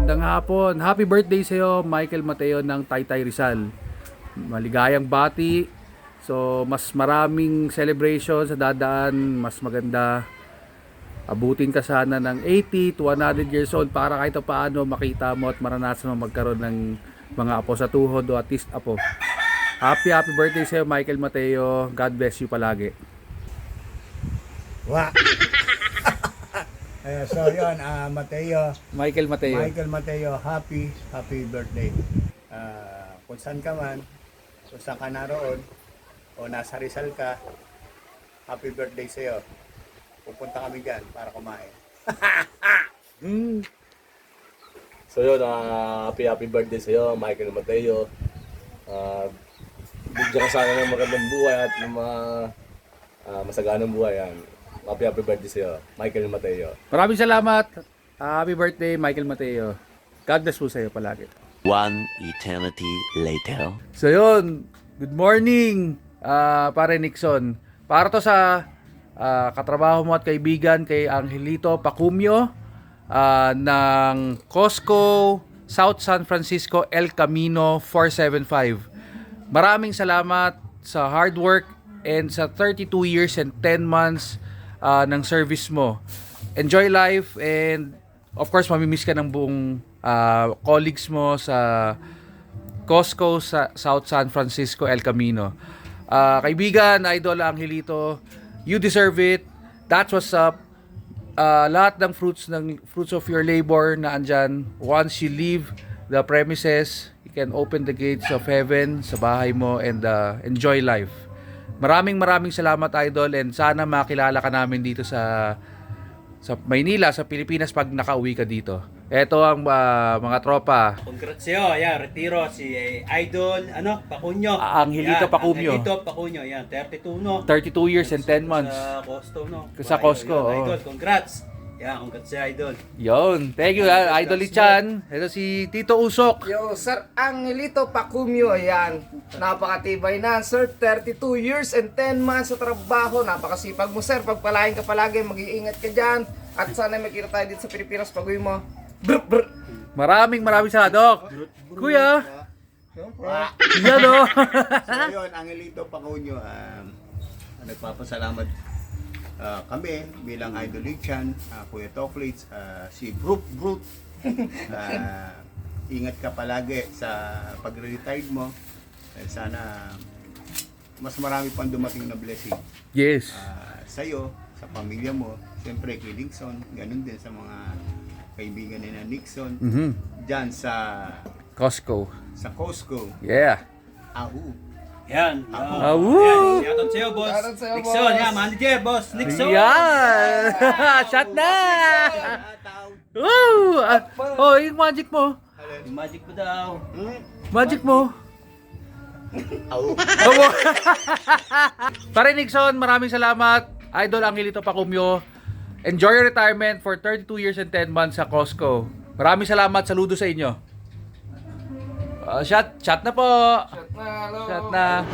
Magandang hapon. Happy birthday sa iyo, Michael Mateo ng Taytay Rizal. Maligayang bati. So, mas maraming celebration sa dadaan, mas maganda. Abutin ka sana ng 80 to 100 years old para kahit paano makita mo at maranasan mo magkaroon ng mga apo sa tuhod o at least apo. Happy birthday sa iyo, Michael Mateo. God bless you palagi. Wa. So yun, Mateo, Michael Mateo. Michael Mateo, happy birthday. Kung saan ka man, kung saan ka naroon, o nasa Rizal ka, happy birthday sa'yo. Pupunta kami dyan para kumain. So yun, happy birthday sa'yo, Michael Mateo. Bigyan ka sana ng magandang buhay at ng mga masaganang buhay. Yan. Happy birthday sa'yo, Michael Mateo. Maraming salamat. Happy birthday, Michael Mateo. God bless po sa iyo palagi. One eternity later. So yun, good morning, pare Nixon. Para to sa katrabaho mo at kaibigan kay Angelito Pacumio ng Costco, South San Francisco, El Camino 475. Maraming salamat sa hard work and sa 32 years and 10 months ng service mo. Enjoy life and of course mamimiss ka ng buong colleagues mo sa Costco sa South San Francisco, El Camino. Kaibigan, Idol Angelito, you deserve it. That's what's up. Lahat ng fruits of your labor na andyan. Once you leave the premises, you can open the gates of heaven sa bahay mo and enjoy life. Maraming salamat, Idol, and sana makilala ka namin dito sa Maynila, sa Pilipinas pag nakauwi ka dito. Ito ang mga tropa. Congrats sa'yo, ayan, retiro si Idol, Pacunyo. Angelito Pacumio. Angelito Pacunyo, ayan, 32 no. 32 years and 10 months. Sa Costco no. Sa Costco, Yun, oh. Idol, congrats. Yan, congrats si Idol. Yon, thank you, Idol Lichan. Ito si Tito Usok. Yo, Sir Angelito Pacumio, ayan. Napakatibay na, Sir. 32 years and 10 months sa trabaho. Napakasipag mo, Sir. Pagpalain ka palagi, mag-iingat ka dyan. At sana makita tayo dito sa Pilipinas pag-uwi mo. Brr. Maraming salamat, Dok. Kuya. Yan o. So yun, Angelito Pacunyo, nagpapasalamat kami bilang Idol Lichan, Kuya Toklits, si Brut. Ingat ka palagi sa pag-retired mo. Sana mas marami pang dumating na blessing Yes. sa'yo, sa pamilya mo, siyempre kay Nixon, ganun din sa mga kaibigan ni na Nixon, dyan sa Costco. Costco. Yeah. Ahu. Yan. Awoo! Shoutout sa'yo, boss. Shoutout sa'yo, Nixon, boss. yan, manager, boss. Nixon. Yan! Shot na! Woo! Oh, yung magic mo. Yung magic mo daw. Magic mo. Pare Nixon, maraming salamat. Idol Angelito Pacumio. Enjoy your retirement for 32 years and 10 months sa Costco. Maraming salamat. Saludo sa inyo. Shot na po. Shot na, hello. Shot na.